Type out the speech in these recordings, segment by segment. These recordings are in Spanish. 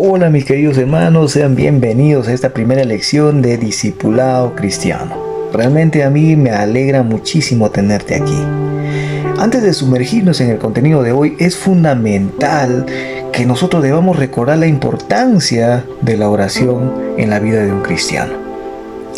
Hola mis queridos hermanos, sean bienvenidos a esta primera lección de Discipulado Cristiano. Realmente a mí me alegra muchísimo tenerte aquí. Antes de sumergirnos en el contenido de hoy, es fundamental que nosotros debamos recordar la importancia de la oración en la vida de un cristiano.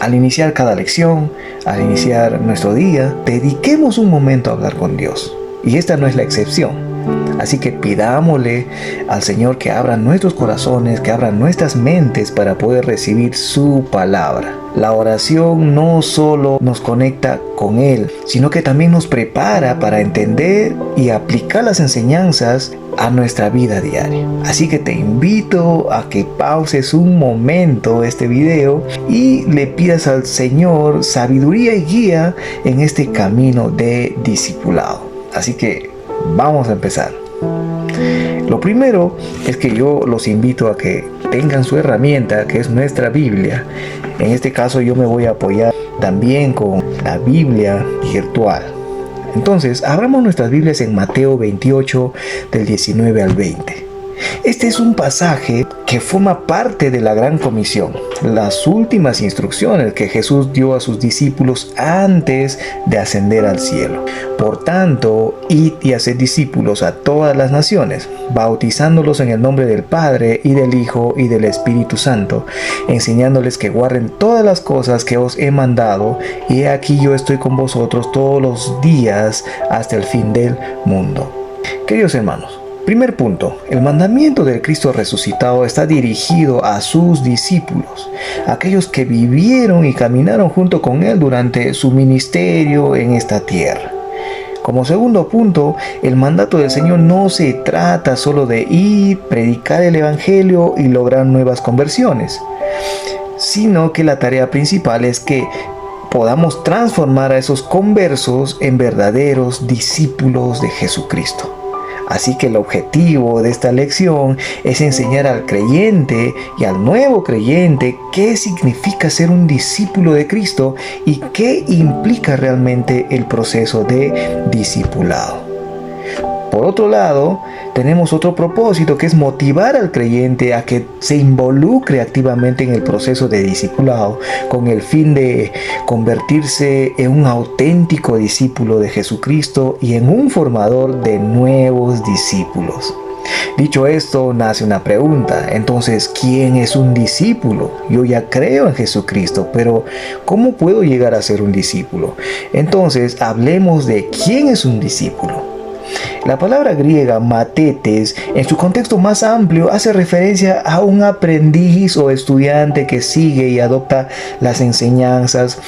Al iniciar cada lección, al iniciar nuestro día, dediquemos un momento a hablar con Dios. Y esta no es la excepción. Así que pidámosle al Señor que abra nuestros corazones, que abra nuestras mentes para poder recibir su palabra. La oración no solo nos conecta con Él, sino que también nos prepara para entender y aplicar las enseñanzas a nuestra vida diaria. Así que te invito a que pauses un momento este video y le pidas al Señor sabiduría y guía en este camino de discipulado. Así que vamos a empezar. Lo primero es que yo los invito a que tengan su herramienta, que es nuestra Biblia. En este caso yo me voy a apoyar también con la Biblia virtual. Entonces, abramos nuestras Biblias en Mateo 28, del 19 al 20. Este es un pasaje que forma parte de la Gran Comisión, las últimas instrucciones que Jesús dio a sus discípulos antes de ascender al cielo. Por tanto, id y haced discípulos a todas las naciones, bautizándolos en el nombre del Padre y del Hijo y del Espíritu Santo, enseñándoles que guarden todas las cosas que os he mandado, y he aquí yo estoy con vosotros todos los días hasta el fin del mundo. Queridos hermanos, primer punto, el mandamiento del Cristo resucitado está dirigido a sus discípulos, aquellos que vivieron y caminaron junto con Él durante su ministerio en esta tierra. Como segundo punto, el mandato del Señor no se trata solo de ir, predicar el Evangelio y lograr nuevas conversiones, sino que la tarea principal es que podamos transformar a esos conversos en verdaderos discípulos de Jesucristo. Así que el objetivo de esta lección es enseñar al creyente y al nuevo creyente qué significa ser un discípulo de Cristo y qué implica realmente el proceso de discipulado. Por otro lado, tenemos otro propósito, que es motivar al creyente a que se involucre activamente en el proceso de discipulado con el fin de convertirse en un auténtico discípulo de Jesucristo y en un formador de nuevos discípulos. Dicho esto, nace una pregunta. Entonces, ¿quién es un discípulo? Yo ya creo en Jesucristo, pero ¿cómo puedo llegar a ser un discípulo? Entonces, hablemos de quién es un discípulo. La palabra griega matetes, en su contexto más amplio, hace referencia a un aprendiz o estudiante que sigue y adopta las enseñanzas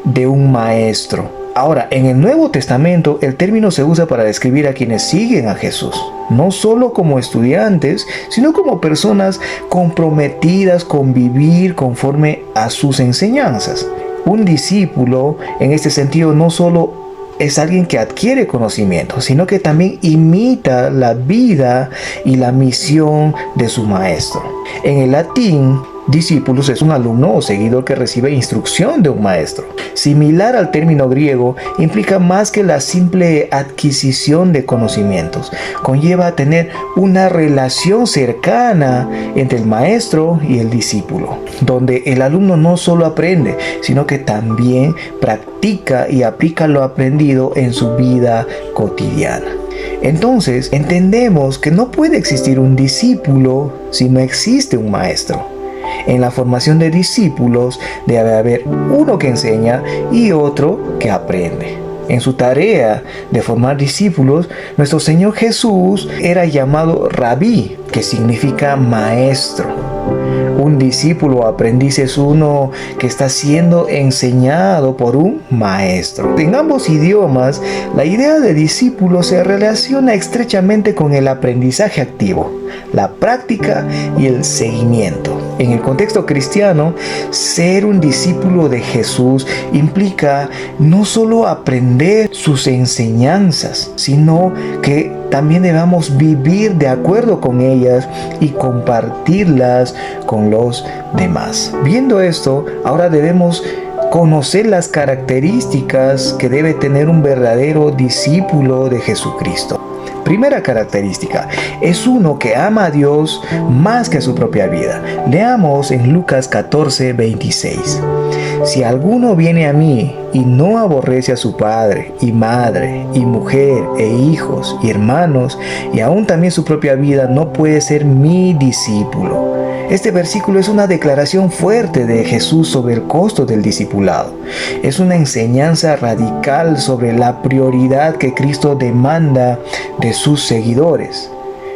de un maestro. Ahora, en el Nuevo Testamento, el término se usa para describir a quienes siguen a Jesús, no solo como estudiantes, sino como personas comprometidas con vivir conforme a sus enseñanzas. Un discípulo, en este sentido, no solo es alguien que adquiere conocimiento, sino que también imita la vida y la misión de su maestro. En el latín, discípulos es un alumno o seguidor que recibe instrucción de un maestro. Similar al término griego, implica más que la simple adquisición de conocimientos. Conlleva tener una relación cercana entre el maestro y el discípulo, donde el alumno no solo aprende, sino que también practica y aplica lo aprendido en su vida cotidiana. Entonces, entendemos que no puede existir un discípulo si no existe un maestro. En la formación de discípulos debe haber uno que enseña y otro que aprende. En su tarea de formar discípulos, nuestro Señor Jesús era llamado Rabí, que significa maestro. Un discípulo o aprendiz es uno que está siendo enseñado por un maestro. En ambos idiomas, la idea de discípulo se relaciona estrechamente con el aprendizaje activo, la práctica y el seguimiento. En el contexto cristiano, ser un discípulo de Jesús implica no solo aprender sus enseñanzas, sino que también debamos vivir de acuerdo con ellas y compartirlas con los demás. Viendo esto, ahora debemos conocer las características que debe tener un verdadero discípulo de Jesucristo. Primera característica, es uno que ama a Dios más que a su propia vida. Leamos en Lucas 14:26. Si alguno viene a mí y no aborrece a su padre y madre y mujer e hijos y hermanos y aún también su propia vida, no puede ser mi discípulo. Este versículo es una declaración fuerte de Jesús sobre el costo del discipulado. Es una enseñanza radical sobre la prioridad que Cristo demanda de sus seguidores.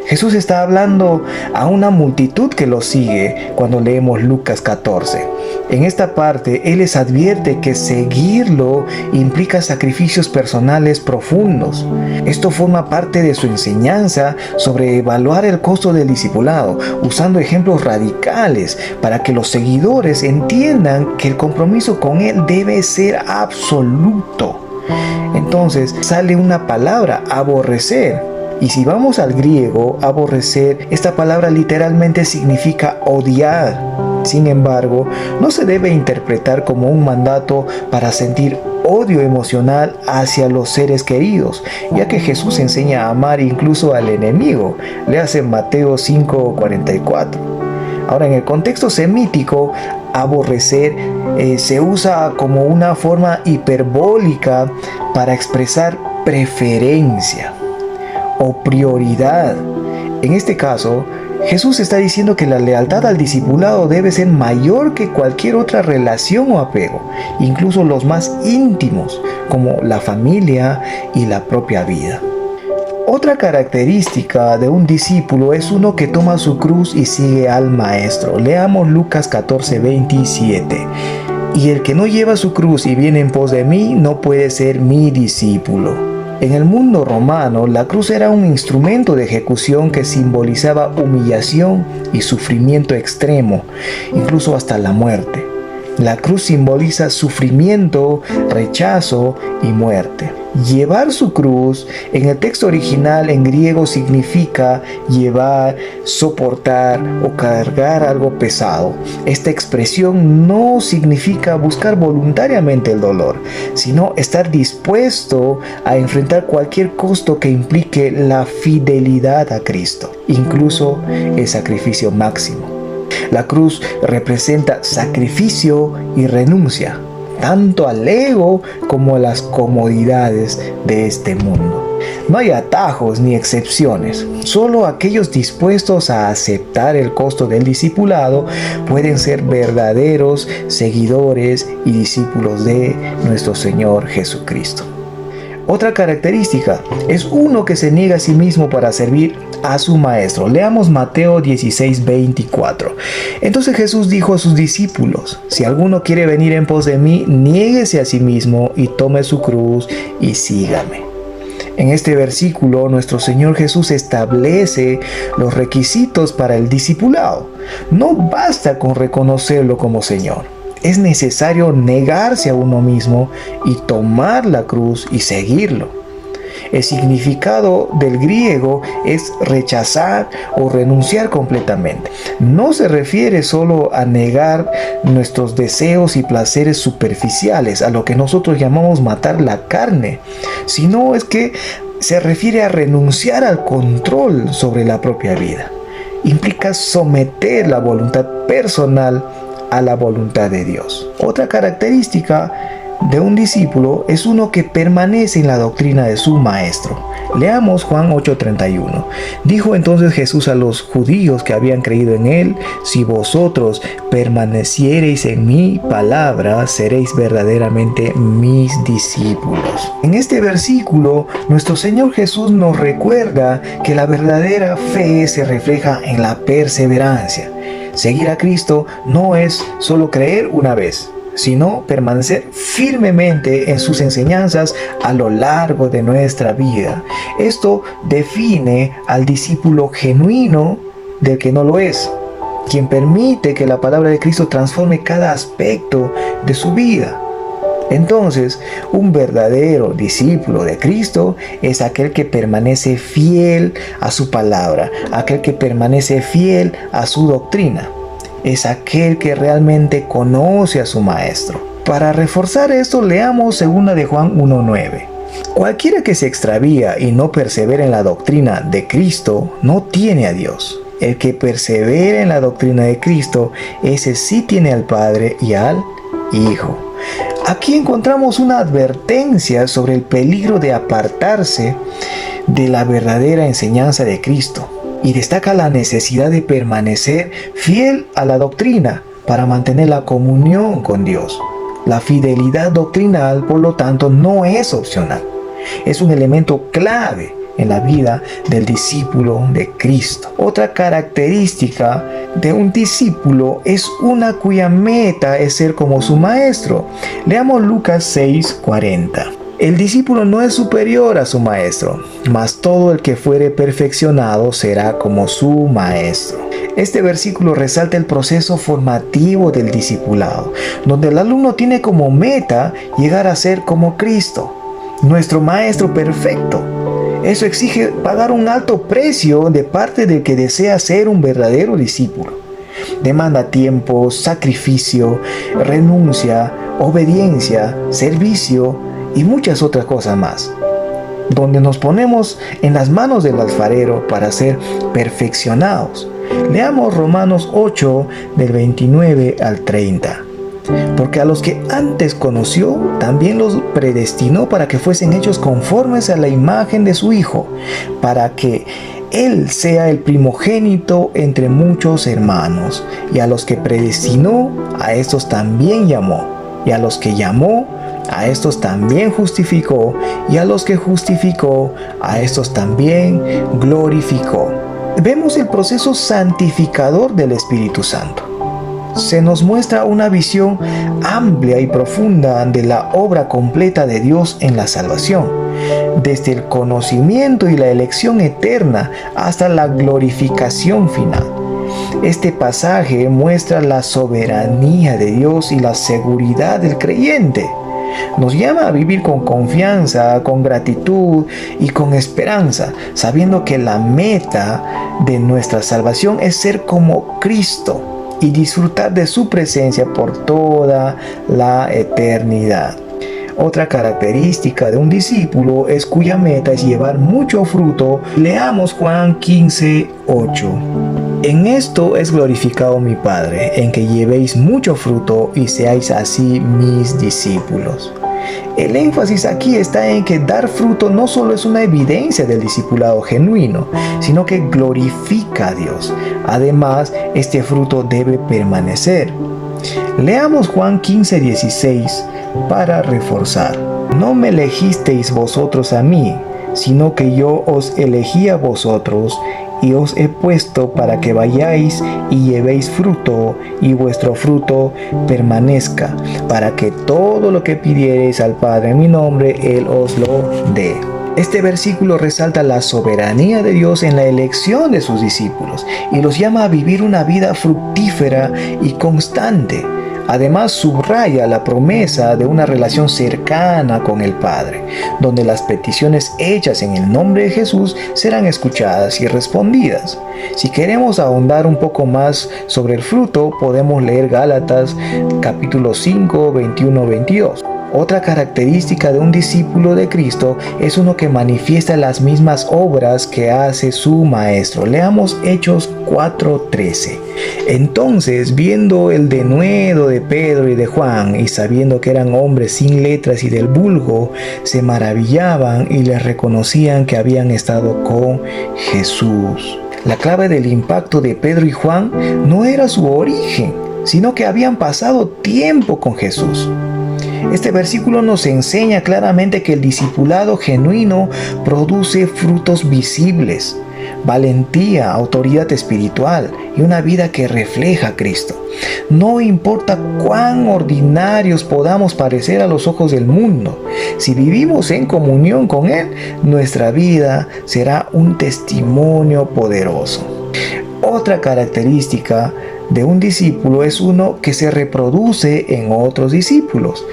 Jesús está hablando a una multitud que lo sigue cuando leemos Lucas 14. En esta parte, Él les advierte que seguirlo implica sacrificios personales profundos. Esto forma parte de su enseñanza sobre evaluar el costo del discipulado, usando ejemplos radicales para que los seguidores entiendan que el compromiso con Él debe ser absoluto. Entonces sale una palabra, aborrecer. Y si vamos al griego, aborrecer, esta palabra literalmente significa odiar. Sin embargo, no se debe interpretar como un mandato para sentir odio emocional hacia los seres queridos, ya que Jesús enseña a amar incluso al enemigo. Léase en Mateo 5:44. Ahora, en el contexto semítico, aborrecer se usa como una forma hiperbólica para expresar preferencia o prioridad. En este caso, Jesús está diciendo que la lealtad al discipulado debe ser mayor que cualquier otra relación o apego, incluso los más íntimos, como la familia y la propia vida. Otra característica de un discípulo es uno que toma su cruz y sigue al Maestro. Leamos Lucas 14:27. Y el que no lleva su cruz y viene en pos de mí, no puede ser mi discípulo. En el mundo romano, la cruz era un instrumento de ejecución que simbolizaba humillación y sufrimiento extremo, incluso hasta la muerte. La cruz simboliza sufrimiento, rechazo y muerte. Llevar su cruz en el texto original en griego significa llevar, soportar o cargar algo pesado. Esta expresión no significa buscar voluntariamente el dolor, sino estar dispuesto a enfrentar cualquier costo que implique la fidelidad a Cristo, incluso el sacrificio máximo. La cruz representa sacrificio y renuncia, tanto al ego como a las comodidades de este mundo. No hay atajos ni excepciones. Solo aquellos dispuestos a aceptar el costo del discipulado pueden ser verdaderos seguidores y discípulos de nuestro Señor Jesucristo. Otra característica es uno que se niega a sí mismo para servir a su Maestro. Leamos Mateo 16:24. Entonces Jesús dijo a sus discípulos: si alguno quiere venir en pos de mí, niéguese a sí mismo y tome su cruz y sígame. En este versículo, nuestro Señor Jesús establece los requisitos para el discipulado. No basta con reconocerlo como Señor. Es necesario negarse a uno mismo y tomar la cruz y seguirlo. El significado del griego es rechazar o renunciar completamente. No se refiere solo a negar nuestros deseos y placeres superficiales, a lo que nosotros llamamos matar la carne, sino es que se refiere a renunciar al control sobre la propia vida. Implica someter la voluntad personal a la voluntad de Dios. Otra característica de un discípulo es uno que permanece en la doctrina de su Maestro. Leamos Juan 8:31. Dijo entonces Jesús a los judíos que habían creído en él: si vosotros permaneciereis en mi palabra, seréis verdaderamente mis discípulos. En este versículo, nuestro Señor Jesús nos recuerda que la verdadera fe se refleja en la perseverancia. Seguir a Cristo no es solo creer una vez, sino permanecer firmemente en sus enseñanzas a lo largo de nuestra vida. Esto define al discípulo genuino del que no lo es, quien permite que la palabra de Cristo transforme cada aspecto de su vida. Entonces, un verdadero discípulo de Cristo es aquel que permanece fiel a su palabra, aquel que permanece fiel a su doctrina. Es aquel que realmente conoce a su Maestro. Para reforzar esto, leamos 2 de Juan 1:9. Cualquiera que se extravía y no persevera en la doctrina de Cristo, no tiene a Dios. El que persevera en la doctrina de Cristo, ese sí tiene al Padre y al Hijo. Aquí encontramos una advertencia sobre el peligro de apartarse de la verdadera enseñanza de Cristo, y destaca la necesidad de permanecer fiel a la doctrina para mantener la comunión con Dios. La fidelidad doctrinal, por lo tanto, no es opcional. Es un elemento clave en la vida del discípulo de Cristo. Otra característica de un discípulo es una cuya meta es ser como su maestro. Leamos Lucas 6:40. El discípulo no es superior a su maestro, mas todo el que fuere perfeccionado será como su maestro. Este versículo resalta el proceso formativo del discipulado, donde el alumno tiene como meta llegar a ser como Cristo, nuestro maestro perfecto. Eso exige pagar un alto precio de parte del que desea ser un verdadero discípulo. Demanda tiempo, sacrificio, renuncia, obediencia, servicio y muchas otras cosas más, donde nos ponemos en las manos del alfarero para ser perfeccionados. Leamos Romanos 8 del 29 al 30. Porque a los que antes conoció, también los predestinó para que fuesen hechos conformes a la imagen de su Hijo, para que Él sea el primogénito entre muchos hermanos. Y a los que predestinó, a estos también llamó. Y a los que llamó, a estos también justificó. Y a los que justificó, a estos también glorificó. Vemos el proceso santificador del Espíritu Santo. Se nos muestra una visión amplia y profunda de la obra completa de Dios en la salvación, desde el conocimiento y la elección eterna hasta la glorificación final. Este pasaje muestra la soberanía de Dios y la seguridad del creyente. Nos llama a vivir con confianza, con gratitud y con esperanza, sabiendo que la meta de nuestra salvación es ser como Cristo y disfrutar de su presencia por toda la eternidad. Otra característica de un discípulo es cuya meta es llevar mucho fruto. Leamos Juan 15:8. En esto es glorificado mi Padre, en que llevéis mucho fruto y seáis así mis discípulos. El énfasis aquí está en que dar fruto no solo es una evidencia del discipulado genuino, sino que glorifica a Dios. Además, este fruto debe permanecer. Leamos Juan 15:16 para reforzar. No me elegisteis vosotros a mí, sino que yo os elegí a vosotros y os he puesto para que vayáis y llevéis fruto, y vuestro fruto permanezca, para que todo lo que pidiereis al Padre en mi nombre, Él os lo dé. Este versículo resalta la soberanía de Dios en la elección de sus discípulos y los llama a vivir una vida fructífera y constante. Además, subraya la promesa de una relación cercana con el Padre, donde las peticiones hechas en el nombre de Jesús serán escuchadas y respondidas. Si queremos ahondar un poco más sobre el fruto, podemos leer Gálatas capítulo 5, 21-22. Otra característica de un discípulo de Cristo es uno que manifiesta las mismas obras que hace su maestro. Leamos Hechos 4:13. Entonces, viendo el denuedo de Pedro y de Juan, y sabiendo que eran hombres sin letras y del vulgo, se maravillaban y les reconocían que habían estado con Jesús. La clave del impacto de Pedro y Juan no era su origen, sino que habían pasado tiempo con Jesús. Este versículo nos enseña claramente que el discipulado genuino produce frutos visibles, valentía, autoridad espiritual y una vida que refleja a Cristo. No importa cuán ordinarios podamos parecer a los ojos del mundo, si vivimos en comunión con Él, nuestra vida será un testimonio poderoso. Otra característica de un discípulo es uno que se reproduce en otros discípulos.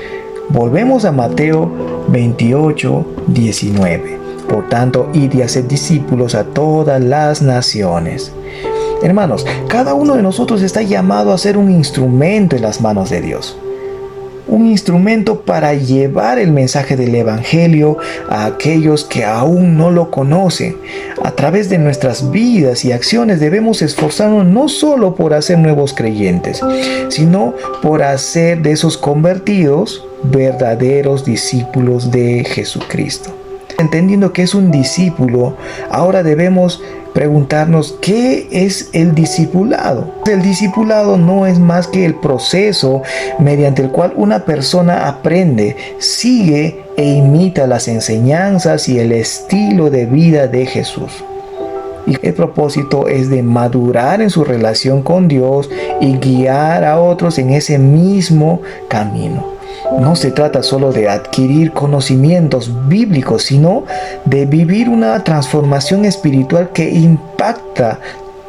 Volvemos a Mateo 28:19. Por tanto, id y haced discípulos a todas las naciones. Hermanos, cada uno de nosotros está llamado a ser un instrumento en las manos de Dios. un instrumento para llevar el mensaje del Evangelio a aquellos que aún no lo conocen. A través de nuestras vidas y acciones debemos esforzarnos no solo por hacer nuevos creyentes, sino por hacer de esos convertidos verdaderos discípulos de Jesucristo. Entendiendo que es un discípulo, ahora debemos preguntarnos ¿qué es el discipulado? El discipulado no es más que el proceso mediante el cual una persona aprende, sigue e imita las enseñanzas y el estilo de vida de Jesús. Y el propósito es de madurar en su relación con Dios y guiar a otros en ese mismo camino. No se trata solo de adquirir conocimientos bíblicos, sino de vivir una transformación espiritual que impacta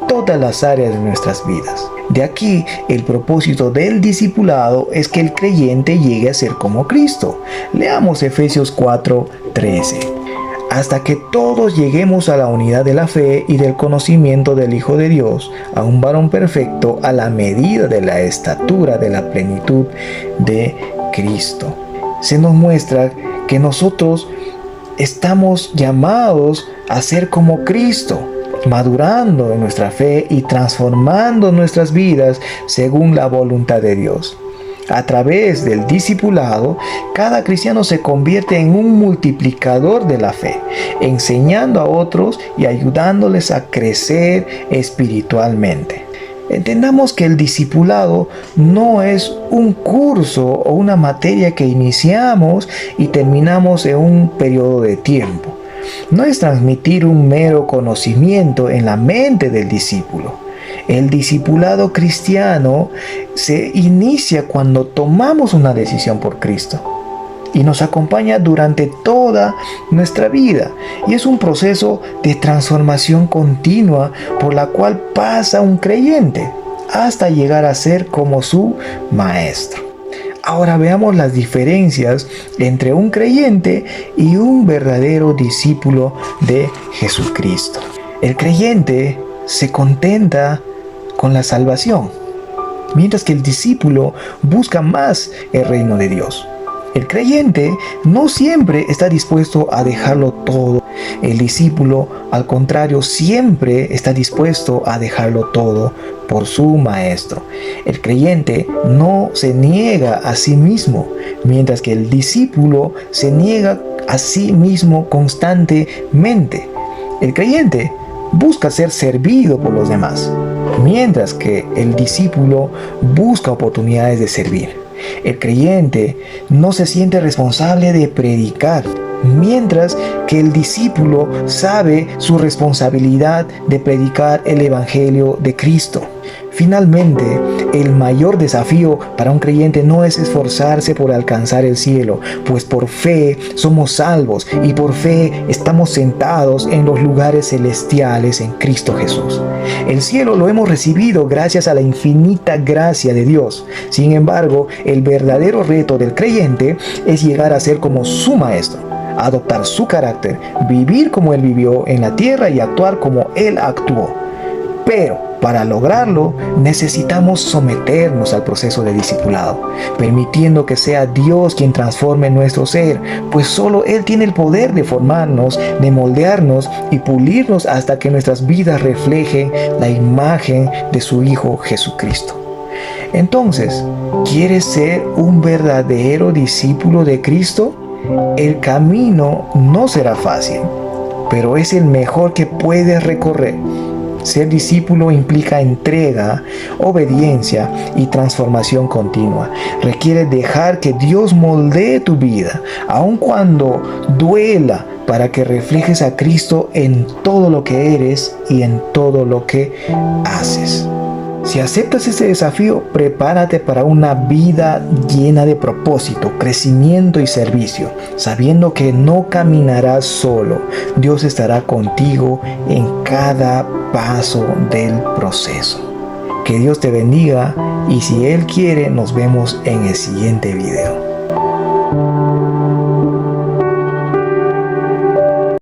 todas las áreas de nuestras vidas. De aquí, el propósito del discipulado es que el creyente llegue a ser como Cristo. Leamos Efesios 4:13. Hasta que todos lleguemos a la unidad de la fe y del conocimiento del Hijo de Dios, a un varón perfecto a la medida de la estatura de la plenitud de Cristo. Se nos muestra que nosotros estamos llamados a ser como Cristo, madurando en nuestra fe y transformando nuestras vidas según la voluntad de Dios. A través del discipulado, cada cristiano se convierte en un multiplicador de la fe, enseñando a otros y ayudándoles a crecer espiritualmente. Entendamos que el discipulado no es un curso o una materia que iniciamos y terminamos en un periodo de tiempo. No es transmitir un mero conocimiento en la mente del discípulo. El discipulado cristiano se inicia cuando tomamos una decisión por Cristo y nos acompaña durante toda nuestra vida. Y es un proceso de transformación continua por la cual pasa un creyente hasta llegar a ser como su maestro. Ahora veamos las diferencias entre un creyente y un verdadero discípulo de Jesucristo. El creyente se contenta con la salvación, mientras que el discípulo busca más el reino de Dios. El creyente no siempre está dispuesto a dejarlo todo. El discípulo, al contrario, siempre está dispuesto a dejarlo todo por su maestro. El creyente no se niega a sí mismo, mientras que el discípulo se niega a sí mismo constantemente. El creyente busca ser servido por los demás, mientras que el discípulo busca oportunidades de servir. El creyente no se siente responsable de predicar, mientras que el discípulo sabe su responsabilidad de predicar el Evangelio de Cristo. Finalmente, el mayor desafío para un creyente no es esforzarse por alcanzar el cielo, pues por fe somos salvos y por fe estamos sentados en los lugares celestiales en Cristo Jesús. El cielo lo hemos recibido gracias a la infinita gracia de Dios. Sin embargo, el verdadero reto del creyente es llegar a ser como su maestro, adoptar su carácter, vivir como Él vivió en la tierra y actuar como Él actuó. Pero para lograrlo necesitamos someternos al proceso de discipulado, permitiendo que sea Dios quien transforme nuestro ser, pues solo Él tiene el poder de formarnos, de moldearnos y pulirnos hasta que nuestras vidas reflejen la imagen de su Hijo Jesucristo. Entonces, ¿quieres ser un verdadero discípulo de Cristo? El camino no será fácil, pero es el mejor que puedes recorrer. Ser discípulo implica entrega, obediencia y transformación continua. Requiere dejar que Dios moldee tu vida, aun cuando duela, para que reflejes a Cristo en todo lo que eres y en todo lo que haces. Si aceptas ese desafío, prepárate para una vida llena de propósito, crecimiento y servicio, sabiendo que no caminarás solo. Dios estará contigo en cada paso del proceso. Que Dios te bendiga y si Él quiere, nos vemos en el siguiente video.